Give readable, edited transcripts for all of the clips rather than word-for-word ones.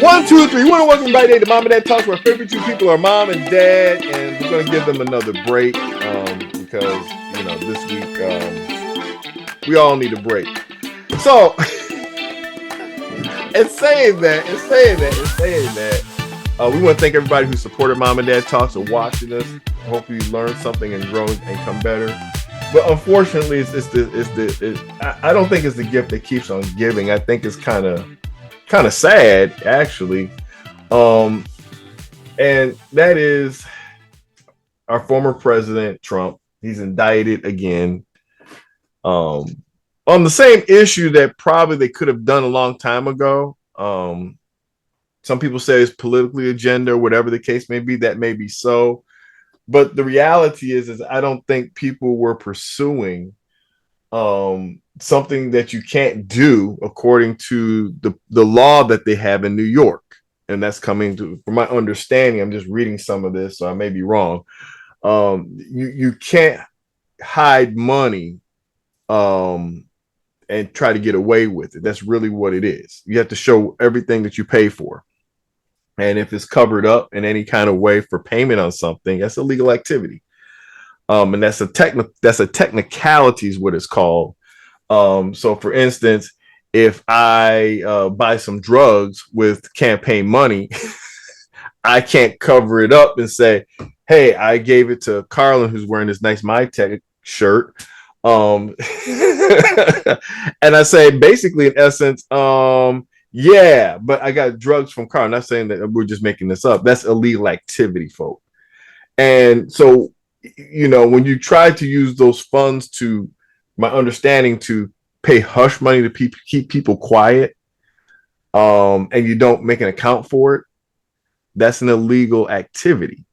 One, two, three. We want to welcome everybody to Mom and Dad Talks, where our favorite two people are mom and dad, and we're going to give them another break because, this week we all need a break. So, and saying that, we want to thank everybody who supported Mom and Dad Talks or watching us. Hopefully you learned something and grown and come better. But unfortunately, I don't think it's the gift that keeps on giving. I think it's kind of sad, actually. And that is our former president, Trump. He's indicted again on the same issue that probably they could have done a long time ago. Some people say it's politically agenda, whatever the case may be. That may be so. But the reality is I don't think people were pursuing something that you can't do according to the law that they have in New York. And that's coming to, from my understanding, I'm just reading some of this, so I may be wrong. You can't hide money and try to get away with it. That's really what it is. You have to show everything that you pay for. And if it's covered up in any kind of way for payment on something, that's illegal activity. And that's a technicality is what it's called. So for instance, if I buy some drugs with campaign money, I can't cover it up and say, hey, I gave it to Carlin, who's wearing this nice My Tech shirt. And I say, basically, in essence, yeah, but I got drugs from Carlin. I'm not saying that we're just making this up. That's illegal activity, folks. And so, when you try to use those funds to, my understanding, to pay hush money to keep people quiet, and you don't make an account for it, that's an illegal activity.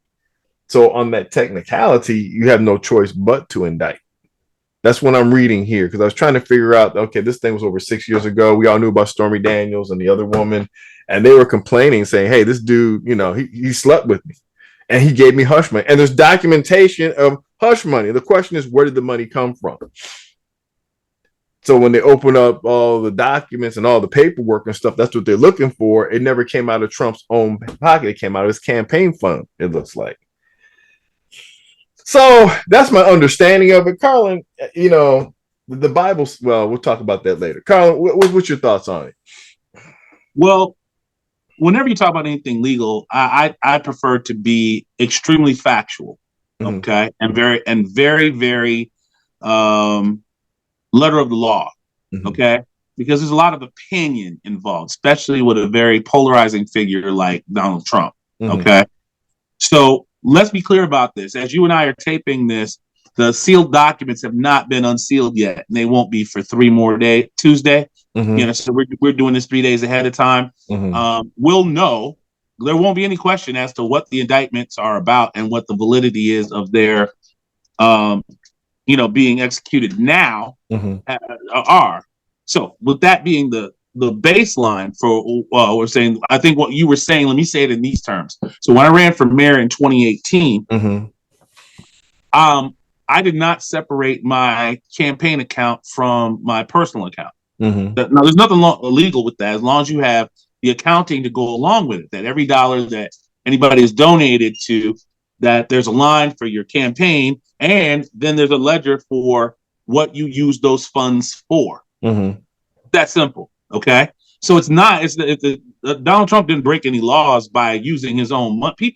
So on that technicality, you have no choice but to indict. That's what I'm reading here, because I was trying to figure out, okay, this thing was over 6 years ago. We all knew about Stormy Daniels and the other woman, and they were complaining, saying, hey, this dude, he slept with me and he gave me hush money. And there's documentation of hush money. The question is, where did the money come from? So when they open up all the documents and all the paperwork and stuff, that's what they're looking for. It never came out of Trump's own pocket. It came out of his campaign fund, it looks like. So that's my understanding of it. Carlin, the Bible, well, we'll talk about that later. Carlin, what's your thoughts on it? Well, whenever you talk about anything legal, I prefer to be extremely factual, okay, and very, very letter of the law, okay, because there's a lot of opinion involved, especially with a very polarizing figure like Donald Trump, okay. So let's be clear about this. As you and I are taping this, the sealed documents have not been unsealed yet, and they won't be for 3 more days. Tuesday, so we're doing this 3 days ahead of time. We'll know. There won't be any question as to what the indictments are about and what the validity is of their, being executed now are. So, with that being the baseline for we're saying, I think what you were saying, let me say it in these terms. So when I ran for mayor in 2018, I did not separate my campaign account from my personal account. Now, there's nothing illegal with that, as long as you have the accounting to go along with it, that every dollar that anybody is donated to, that there's a line for your campaign, and then there's a ledger for what you use those funds for. That's simple. Okay, so Donald Trump didn't break any laws by using his own money.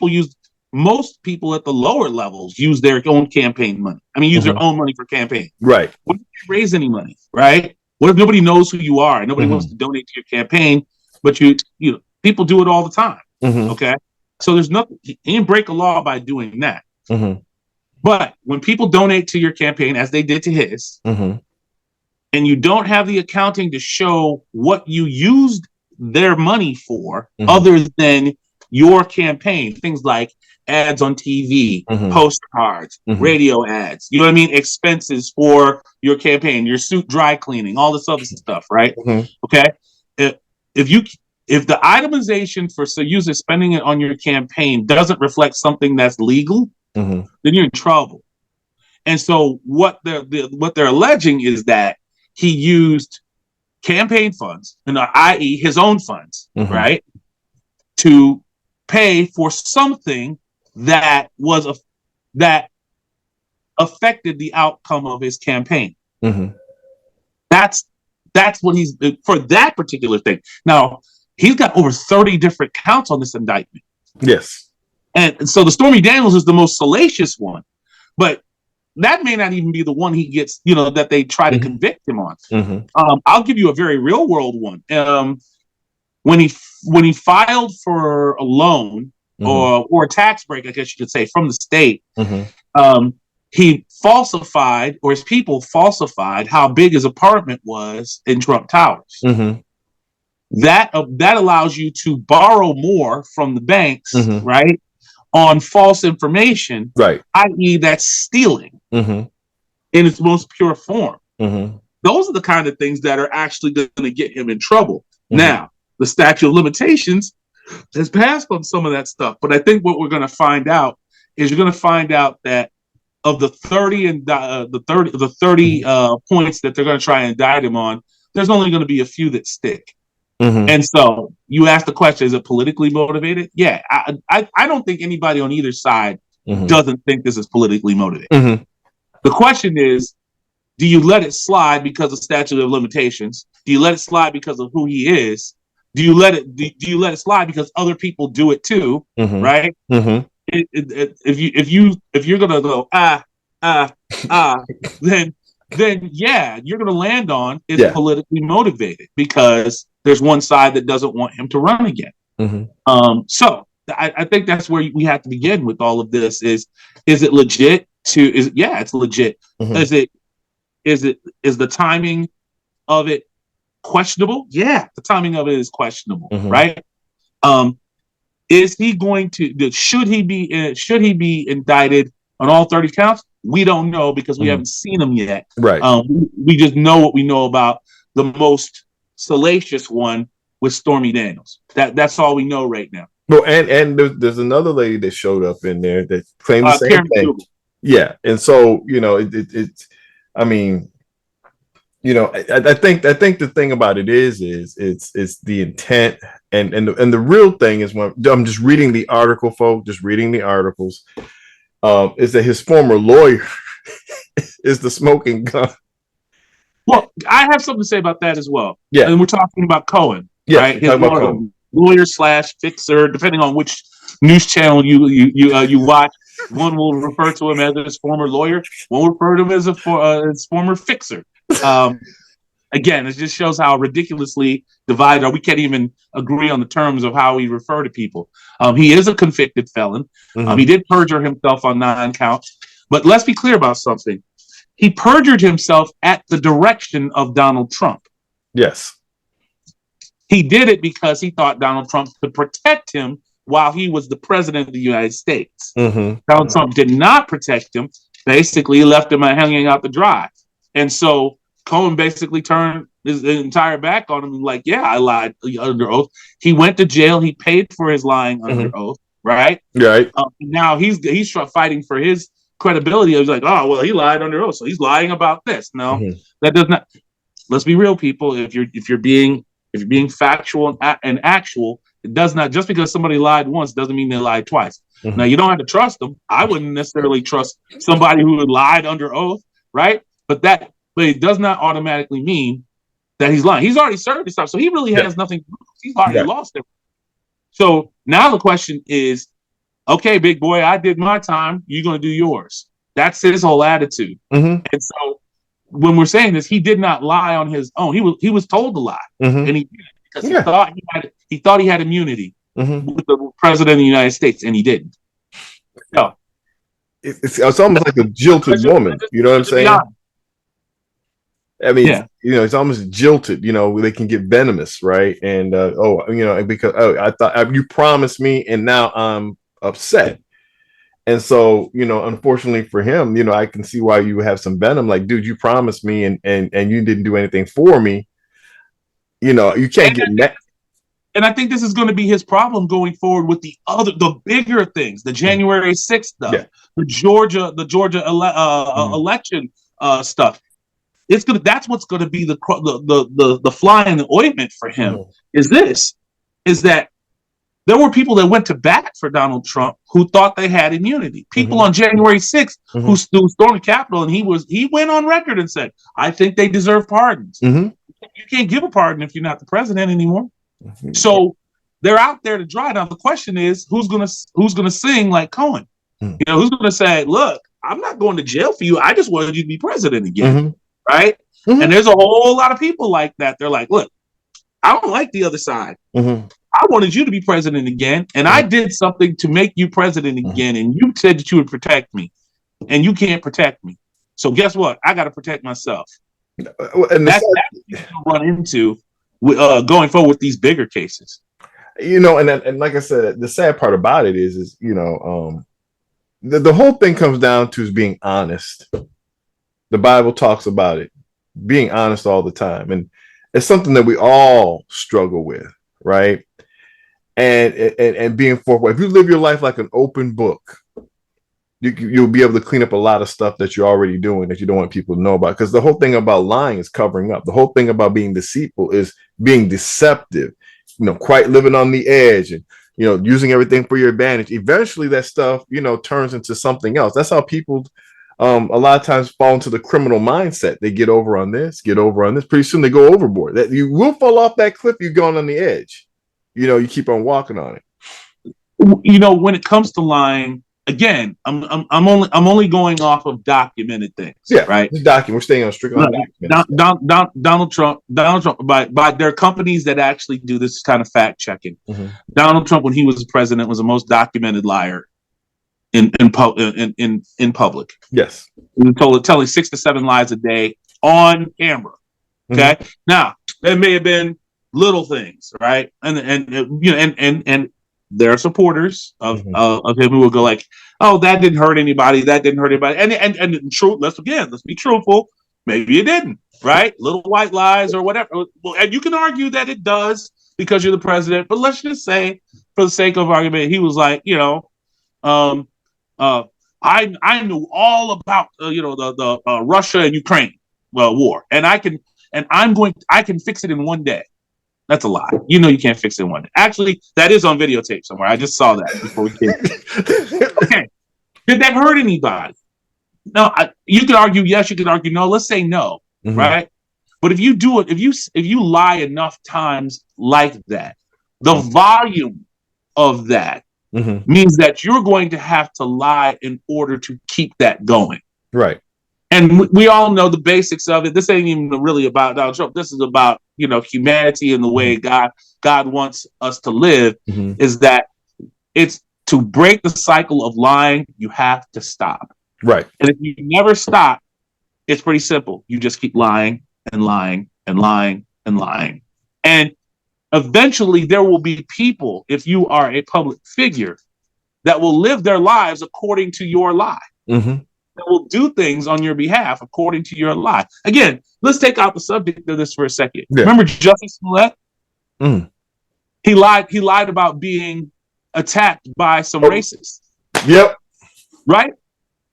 Most people at the lower levels use their own campaign money. I mean, use their own money for campaign. Right. What if you raise any money? Right. What if nobody knows who you are and nobody wants to donate to your campaign, but people do it all the time. Okay. So there's nothing. He didn't break a law by doing that. But when people donate to your campaign, as they did to his, and you don't have the accounting to show what you used their money for other than your campaign, things like ads on TV, postcards, radio ads, you know what I mean? Expenses for your campaign, your suit dry cleaning, all this other stuff, right? Okay. If the itemization for user spending it on your campaign doesn't reflect something that's legal, then you're in trouble. And so what they're alleging is that he used campaign funds, i.e. his own funds, right, to pay for something that that affected the outcome of his campaign. Mm-hmm. That's what he's for that particular thing. Now, he's got over 30 different counts on this indictment. Yes. And so the Stormy Daniels is the most salacious one, but that may not even be the one he gets, that they try to convict him on. Mm-hmm. I'll give you a very real world one. When he filed for a loan or a tax break, I guess you could say, from the state, he falsified, or his people falsified, how big his apartment was in Trump Towers. That allows you to borrow more from the banks, right, on false information, right? I.e., that's stealing in its most pure form. Those are the kind of things that are actually going to get him in trouble. Now, the statute of limitations has passed on some of that stuff, but I think what we're going to find out is you're going to find out that of the 30 and the 30 points that they're going to try and indict him on, there's only going to be a few that stick. And so you ask the question, is it politically motivated? Yeah, I don't think anybody on either side doesn't think this is politically motivated. The question is, do you let it slide because of statute of limitations? Do you let it slide because of who he is? Do you let it slide because other people do it too? Right? If you're gonna go then yeah, you're gonna land on it's politically motivated because there's one side that doesn't want him to run again. So I think that's where we have to begin with all of this. Is it legit? It's legit. Is the timing of it questionable? Yeah, the timing of it is questionable, right? Is he going to? Should he be indicted on all 30 counts? We don't know because we haven't seen him yet. Right. We just know what we know about the most salacious one with Stormy Daniels. That's all we know right now. Well, and there's another lady that showed up in there that claimed the same Karen thing. Google. Yeah, and so it's. I mean, I think the thing about it is it's the intent and the real thing is when I'm just reading the article, folks, just reading the articles, is that his former lawyer is the smoking gun. Well, I have something to say about that as well. Yeah, and we're talking about Cohen, yeah, right? His lawyer/fixer, depending on which news channel you watch. One will refer to him as his former lawyer. One will refer to him as his former fixer. Again, it just shows how ridiculously divided, or we can't even agree on the terms of how we refer to people. He is a convicted felon. He did perjure himself on 9 counts. But let's be clear about something. He perjured himself at the direction of Donald Trump. Yes. He did it because he thought Donald Trump could protect him while he was the president of the United States. Donald Trump did not protect him. Basically, he left him hanging out to dry. And so Cohen basically turned his entire back on him and like, yeah, I lied under oath. He went to jail. He paid for his lying under oath, right? Right. Now he's fighting for his credibility. He's like, oh, well, he lied under oath, so he's lying about this. No, that does not. Let's be real, people. If you're being factual and actual, it does not. Just because somebody lied once doesn't mean they lied twice. Now you don't have to trust them. I wouldn't necessarily trust somebody who had lied under oath, right? But it does not automatically mean that he's lying. He's already served his time, so he really has nothing to lose. He's already lost it. So now the question is, okay, big boy, I did my time. You're going to do yours. That's his whole attitude. And so when we're saying this, he did not lie on his own. He was told to lie, and he did it because he thought he had immunity with the president of the United States, and he didn't. No, it's almost like a jilted woman. You know what I'm saying? I mean, it's almost jilted. They can get venomous, right? And because I thought you promised me, and now I'm upset. And so, unfortunately for him, I can see why you have some venom. Like, dude, you promised me, and you didn't do anything for me. You can't get mad. And I think this is going to be his problem going forward with the bigger things, the January 6th stuff, the Georgia election stuff. That's what's going to be the fly in the ointment for him. Is that There were people that went to bat for Donald Trump who thought they had immunity. People on January 6th who stormed the Capitol, and he went on record and said, "I think they deserve pardons." You can't give a pardon if you're not the president anymore. So they're out there to dry. Now the question is, who's gonna sing like Cohen? You know, who's gonna say, "Look, I'm not going to jail for you. I just wanted you to be president again," right? And there's a whole lot of people like that. They're like, "Look, I don't like the other side. I wanted you to be president again, and I did something to make you president again, and you said that you would protect me, and you can't protect me. So guess what? I got to protect myself." And that's what you're going to run into going forward with these bigger cases. You know, and like I said, the sad part about it is you know, the whole thing comes down to is being honest. The Bible talks about it, being honest all the time, and it's something that we all struggle with, right? And being forthright. If you live your life like an open book, you'll be able to clean up a lot of stuff that you're already doing that you don't want people to know about. Because the whole thing about lying is covering up. The whole thing about being deceitful is being deceptive. You know, quite living on the edge, and you know, using everything for your advantage. Eventually, that stuff, you know, turns into something else. That's how people a lot of times fall into the criminal mindset. They get over on this, get over on this. Pretty soon they go overboard. That you will fall off that cliff you've gone on the edge. You know, you keep on walking on it. You know, when it comes to lying, again, I'm only going off of documented things. Yeah, right. We're staying on strictly on documented. Donald Trump, by there are companies that actually do this kind of fact checking. Donald Trump, when he was president, was the most documented liar in public. Yes, he was telling 6 to 7 lies a day on camera. Okay, now there may have been little things, right? And you know, and there are supporters of him who will go like, "Oh, that didn't hurt anybody. That didn't hurt anybody." And true, let's be truthful. Maybe it didn't, right? Little white lies or whatever. And you can argue that it does because you're the president. But let's just say, for the sake of argument, he was like, you know, I knew all about you know, the Russia and Ukraine war, and I can fix it in one day. That's a lie. You know, you can't fix it in one day. Actually, that is on videotape somewhere. I just saw that before we came. Okay. Did that hurt anybody? No. You could argue yes. You could argue no. Let's say no. Right. But if you do it, if you lie enough times like that, the volume of that means that you're going to have to lie in order to keep that going. Right. And we all know the basics of it. This ain't even really about Donald Trump. This is about, you know, humanity and the way God wants us to live. Is that it's to break the cycle of lying, you have to stop. Right. And if you never stop, it's pretty simple. You just keep lying and lying and lying and lying. And eventually there will be people, if you are a public figure, that will live their lives according to your lie. That will do things on your behalf according to your lie. Again, let's take out the subject of this for a second. Yeah. Remember Jussie Smollett? He lied about being attacked by some racists. Yep. Right?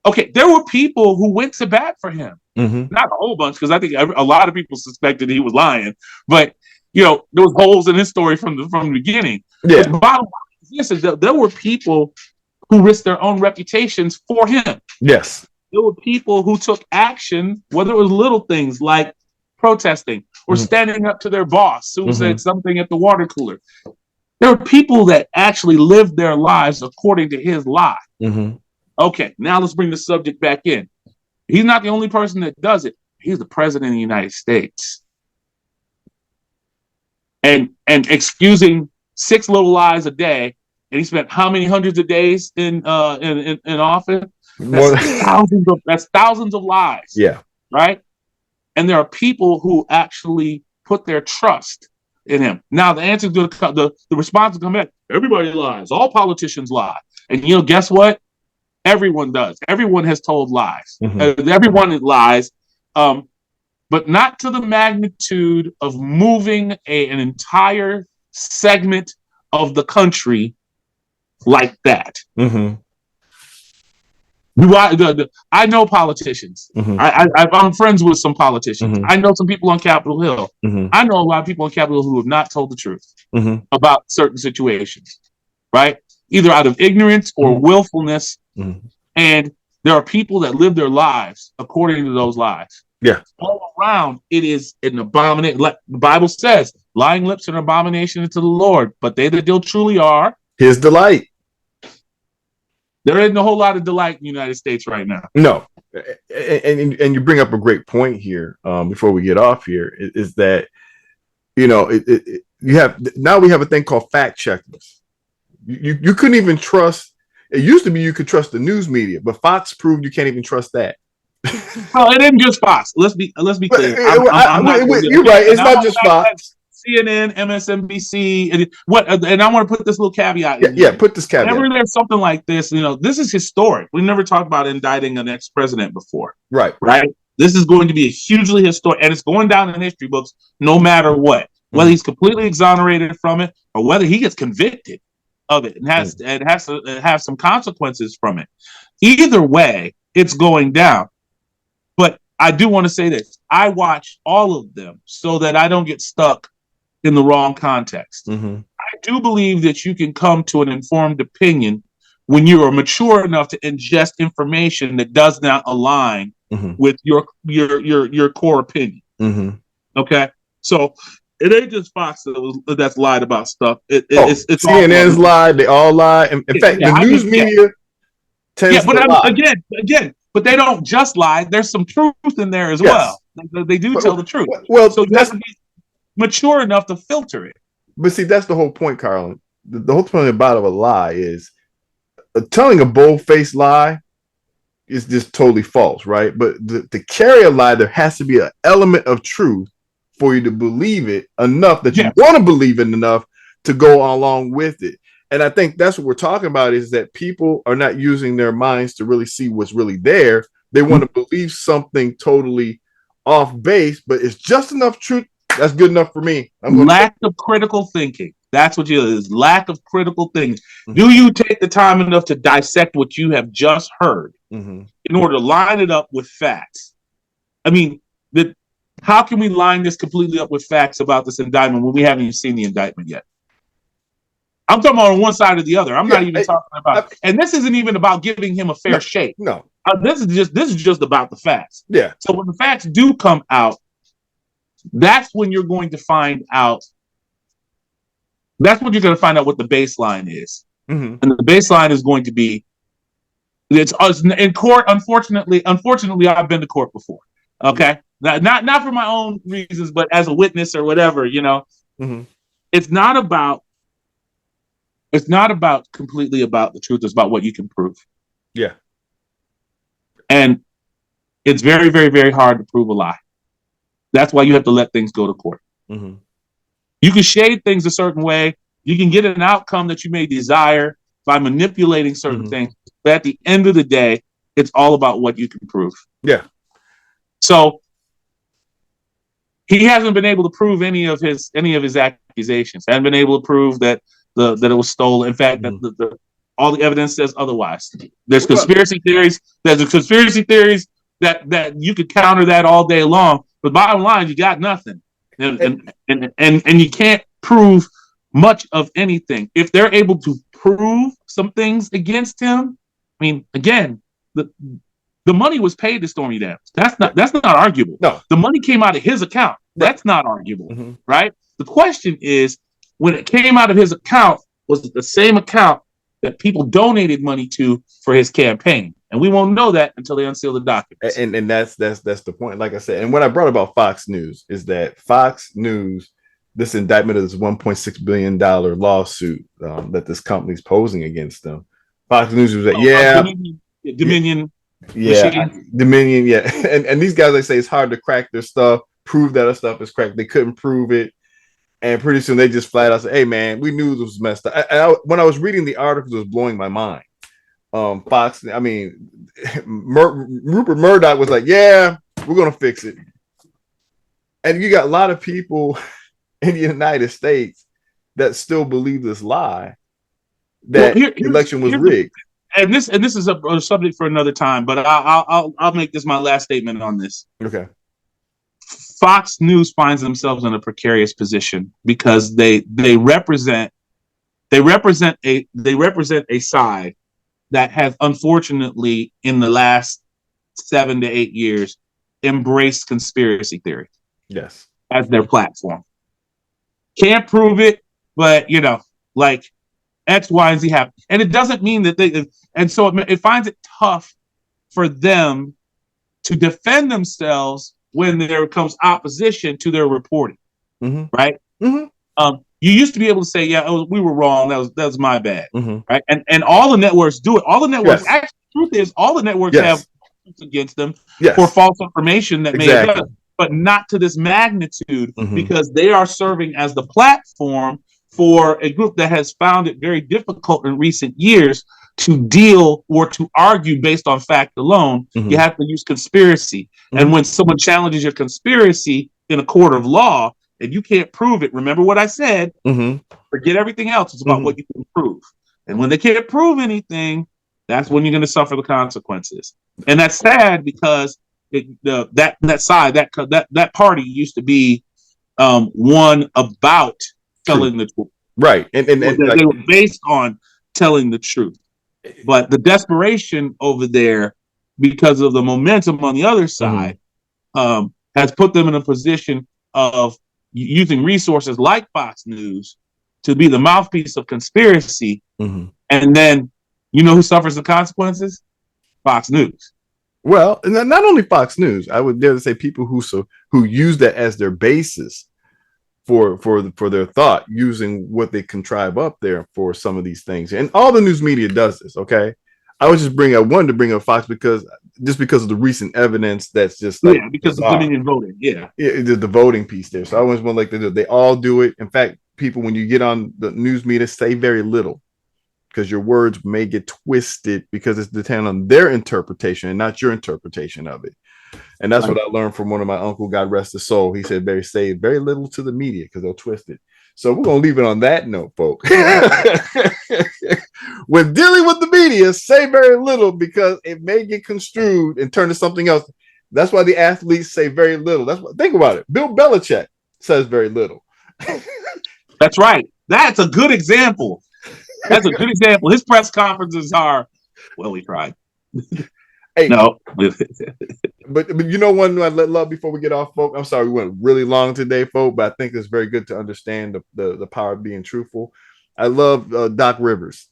Okay, there were people who went to bat for him. Not a whole bunch, because I think a lot of people suspected he was lying. But, you know, there was holes in his story from the beginning. Yeah. The bottom line is that there were people who risked their own reputations for him. Yes. There were people who took action, whether it was little things like protesting or standing up to their boss who said something at the water cooler. There were people that actually lived their lives according to his lie. Okay, now let's bring the subject back in. He's not the only person that does it. He's the president of the United States. And excusing 6 little lies a day, and he spent how many hundreds of days in office? That's thousands of lies. Yeah. Right? And there are people who actually put their trust in him. Now the answer is going to come, the response will come back. Everybody lies. All politicians lie. And you know, guess what? Everyone does. Everyone has told lies. Everyone lies, but not to the magnitude of moving an entire segment of the country like that. I know politicians. I'm friends with some politicians. I know some people on Capitol Hill. I know a lot of people on Capitol Hill who have not told the truth about certain situations. right? Either out of ignorance or willfulness. And there are people that live their lives according to those lies. Yeah. All around, it is an abomination. Like the Bible says, lying lips are an abomination to the Lord, but they that deal truly are His delight. There isn't a whole lot of delight in the United States right now. No. And you bring up a great point here before we get off here is that, you know, we have a thing called fact checkers. You couldn't even trust. It used to be you could trust the news media, but Fox proved you can't even trust that. Well, it isn't just Fox. Let's be clear. You're right. It's not just Fox. CNN, MSNBC, and I want to put this little caveat in. Yeah, put this caveat. Whenever there's something like this, you know, this is historic. We never talked about indicting an ex-president before. Right. This is going to be a hugely historic, and it's going down in history books no matter what. Whether he's completely exonerated from it or whether he gets convicted of it and has to have some consequences from it. Either way, it's going down. But I do want to say this. I watch all of them so that I don't get stuck in the wrong context. I do believe that you can come to an informed opinion when you are mature enough to ingest information that does not align with your core opinion. Okay, so it ain't just Fox that's lied about stuff. It's CNN's lied. They all lie. In fact, the news media tends to lie. Again, but they don't just lie. There's some truth in there as well. They do tell the truth. Well, so you have to be mature enough to filter it. But see, that's the whole point, Carlin. The whole point about a lie is telling a bold-faced lie is just totally false, right? But to carry a lie, there has to be an element of truth for you to believe it enough that you want to believe it enough to go along with it. And I think that's what we're talking about is that people are not using their minds to really see what's really there. They want to believe something totally off base, but it's just enough truth. That's good enough for me. Lack of critical thinking. That's what it is. Lack of critical thinking. Do you take the time enough to dissect what you have just heard in order to line it up with facts? I mean, how can we line this completely up with facts about this indictment when we haven't even seen the indictment yet? I'm talking about on one side or the other. I'm not even talking about, and this isn't even about giving him a fair shake. No, this is just about the facts. Yeah. So when the facts do come out, that's when you're going to find out. That's when you're going to find out what the baseline is, and the baseline is going to be. It's in court. Unfortunately, I've been to court before. Okay, not for my own reasons, but as a witness or whatever. You know, it's not about. It's not about completely about the truth. It's about what you can prove. Yeah, and it's very, very, very hard to prove a lie. That's why you have to let things go to court. You can shade things a certain way. You can get an outcome that you may desire by manipulating certain things. But at the end of the day, it's all about what you can prove. Yeah. So he hasn't been able to prove any of his accusations. Hasn't been able to prove that it was stolen. In fact, that all the evidence says otherwise. There's conspiracy theories. There's conspiracy theories that you could counter that all day long. But bottom line, you got nothing, and you can't prove much of anything. If they're able to prove some things against him, I mean, again, the money was paid to Stormy Daniels. That's not arguable. No, the money came out of his account. That's not arguable, right? The question is, when it came out of his account, was it the same account that people donated money to for his campaign? And we won't know that until they unseal the documents. And that's the point. Like I said, and what I brought about Fox News is that Fox News, this indictment of this $1.6 billion lawsuit that this company's posing against them. Fox News was like, Dominion. Dominion. Yeah. And these guys, they say it's hard to crack their stuff, prove that our stuff is cracked. They couldn't prove it. And pretty soon they just flat out said, hey, man, we knew this was messed up. When I was reading the article, it was blowing my mind. Fox, I mean, Rupert Murdoch was like, yeah, we're going to fix it. And you got a lot of people in the United States that still believe this lie that the election was rigged. And this is a subject for another time, but I'll make this my last statement on this. Okay. Fox News finds themselves in a precarious position because they represent They represent a side that has unfortunately in the last 7 to 8 years embraced conspiracy theory. Yes. As their platform. Can't prove it, but like X, Y, and Z happen. And it doesn't mean that and so it finds it tough for them to defend themselves when there comes opposition to their reporting. Mm-hmm. Right? Mm-hmm. You used to be able to say, we were wrong. That was my bad. Mm-hmm. Right? And all the networks do it. All the networks, actually, the truth is, all the networks have against them for false information that may have done, but not to this magnitude, because they are serving as the platform for a group that has found it very difficult in recent years to deal or to argue based on fact alone. You have to use conspiracy. And when someone challenges your conspiracy in a court of law and you can't prove it, remember what I said, forget everything else. It's about what you can prove. And when they can't prove anything, that's when you're going to suffer the consequences. And that's sad, because that party used to be one about telling the truth. Right. And they were based on telling the truth. But the desperation over there, because of the momentum on the other side, has put them in a position of using resources like Fox News to be the mouthpiece of conspiracy. And then, who suffers the consequences? Fox News. Well, not only Fox News, I would dare to say people who use that as their basis for their thought, using what they contrive up there for some of these things. And all the news media does this. Okay. I wanted to bring up Fox because of the recent evidence that's just because of Dominion voting. The voting piece there. So I always want they all do it. In fact, people, when you get on the news media, say very little, because your words may get twisted because it's dependent on their interpretation and not your interpretation of it. And that's what I learned from one of my uncle, God rest his soul. He said, say very little to the media because they'll twist it. So we're going to leave it on that note, folks. When dealing with the media, say very little because it may get construed and turn to something else. That's why the athletes say very little. Think about it. Bill Belichick says very little. That's right. That's a good example. His press conferences are, well, we tried. Hey, no. but one I let love before we get off, folks. I'm sorry we went really long today, folks, but I think it's very good to understand the power of being truthful. I love Doc Rivers.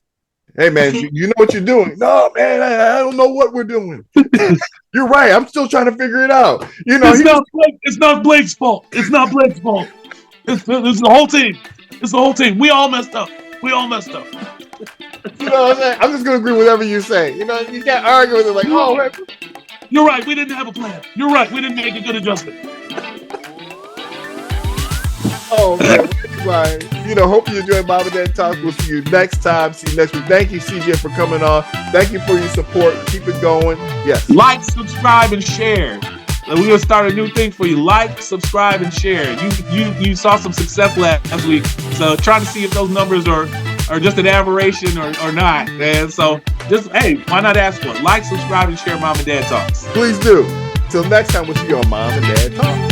Hey, man, you know what you're doing? No, man, I don't know what we're doing. You're right. I'm still trying to figure it out. It's not Blake's fault. It's not Blake's fault. It's the whole team. It's the whole team. We all messed up. You know what I'm saying? I'm just going to agree with whatever you say. You can't argue with it like, you're right. We didn't have a plan. You're right. We didn't make a good adjustment. Oh, man. Right. Hope you enjoyed Mom and Dad Talks. We'll see you next time. See you next week. Thank you, CJ, for coming on. Thank you for your support. Keep it going. Yes. Like, subscribe, and share. We're going to start a new thing for you. Like, subscribe, and share. You saw some success last week. So try to see if those numbers are just an aberration or not. And so why not ask for it? Like, subscribe, and share Mom and Dad Talks. Please do. Till next time, we'll see you on Mom and Dad Talks.